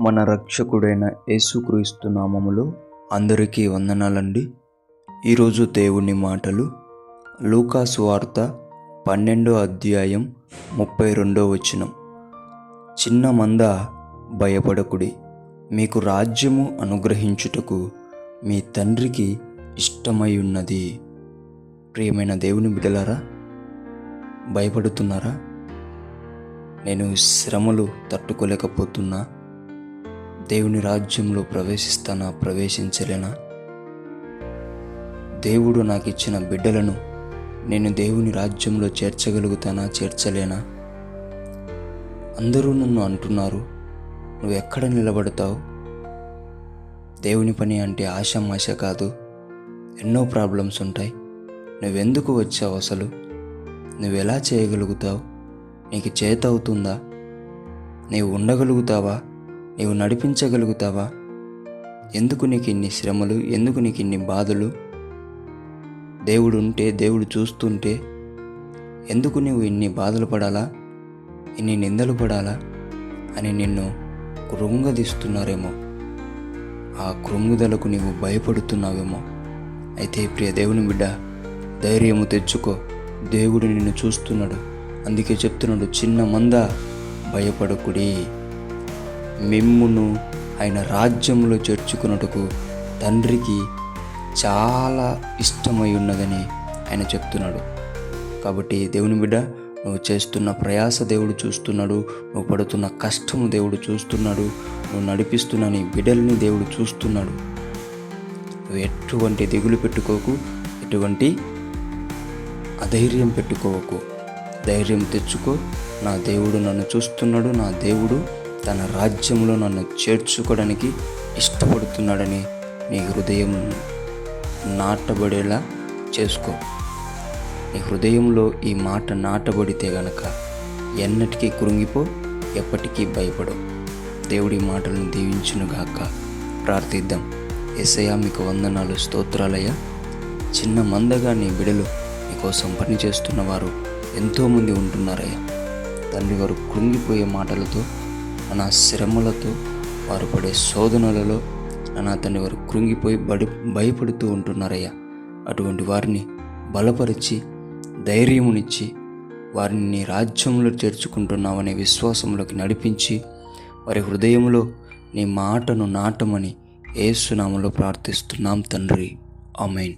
మన రక్షకుడైన యేసుక్రీస్తు నామములో అందరికీ వందనాలండి. ఈరోజు దేవుని మాటలు లూకా సువార్త 12వ అధ్యాయం 32వ వచనం. చిన్న మంద భయపడకుడి, మీకు రాజ్యము అనుగ్రహించుటకు మీ తండ్రికి ఇష్టమై ఉన్నది. ప్రియమైన దేవుని బిడ్డలారా, భయపడుతున్నారా? నేను శ్రమలు తట్టుకోలేకపోతున్నా, దేవుని రాజ్యంలో ప్రవేశించలేనా? దేవుడు నాకు ఇచ్చిన బిడ్డలను నేను దేవుని రాజ్యంలో చేర్చలేనా? అందరూ నన్ను అంటున్నారు, నువ్వు ఎక్కడ నిలబడతావు? దేవుని పని అంటే ఆషామాష కాదు, ఎన్నో ప్రాబ్లమ్స్ ఉంటాయి. నువ్వెందుకు వచ్చావు? అసలు నువ్వెలా చేయగలుగుతావు? నీకు చేత అవుతుందా? నీవు ఉండగలుగుతావా? నీవు నడిపించగలుగుతావా? ఎందుకు నీకు ఇన్ని శ్రమలు? ఎందుకు నీకు ఇన్ని బాధలు? దేవుడు ఉంటే, దేవుడు చూస్తుంటే ఎందుకు నీవు ఇన్ని బాధలు పడాలా, ఇన్ని నిందలు పడాలా అని నిన్ను కృంగదీస్తున్నారేమో. ఆ కృంగుదలకు నీవు భయపడుతున్నావేమో. అయితే ప్రియ దేవుని బిడ్డ, ధైర్యము తెచ్చుకో. దేవుడు నిన్ను చూస్తున్నాడు. అందుకే చెప్తున్నాడు, చిన్న మంద భయపడకుడి, మిమ్మును ఆయన రాజ్యంలో చేర్చుకున్నట్టుకు తండ్రికి చాలా ఇష్టమై ఉన్నదని ఆయన చెప్తున్నాడు. కాబట్టి దేవుని బిడ్డ, నువ్వు చేస్తున్న ప్రయాస దేవుడు చూస్తున్నాడు, నువ్వు పడుతున్న కష్టము దేవుడు చూస్తున్నాడు, నువ్వు నడిపిస్తున్న నీ బిడ్డల్ని దేవుడు చూస్తున్నాడు. నువ్వు ఎటువంటి దిగులు పెట్టుకోకు, ఎటువంటి అధైర్యం పెట్టుకోవకు. ధైర్యం తెచ్చుకో. నా దేవుడు నన్ను చూస్తున్నాడు, నా దేవుడు తన రాజ్యంలో నన్ను చేర్చుకోవడానికి ఇష్టపడుతున్నాడని నీ హృదయం నాటబడేలా చేసుకో. నీ హృదయంలో ఈ మాట నాటబడితే గనక ఎన్నటికీ కృంగిపో, ఎప్పటికీ భయపడవు. దేవుడి మాటలను దీవించునుగాక. ప్రార్థిద్దాం. యేసయ్యా, మీకు వందనాలు, స్తోత్రాలయ్యా. చిన్న మందగా నీ బిడలు నీకోసం పనిచేస్తున్న వారు ఎంతోమంది ఉంటున్నారయ్యా. తండ్రి, వారు కృంగిపోయే మాటలతో, నా శ్రమలతో, వారు పడే శోధనలలో నా తండ్రి వారు కృంగిపోయి భయపడుతూ ఉంటున్నారయ్యా. అటువంటి వారిని బలపరిచి, ధైర్యమునిచ్చి, వారిని నీ రాజ్యంలో చేర్చుకుంటున్నావనే విశ్వాసంలోకి నడిపించి, వారి హృదయంలో నీ మాటను నాటమని యేసు నామములో ప్రార్థిస్తున్నాం తండ్రి. ఆమేన్.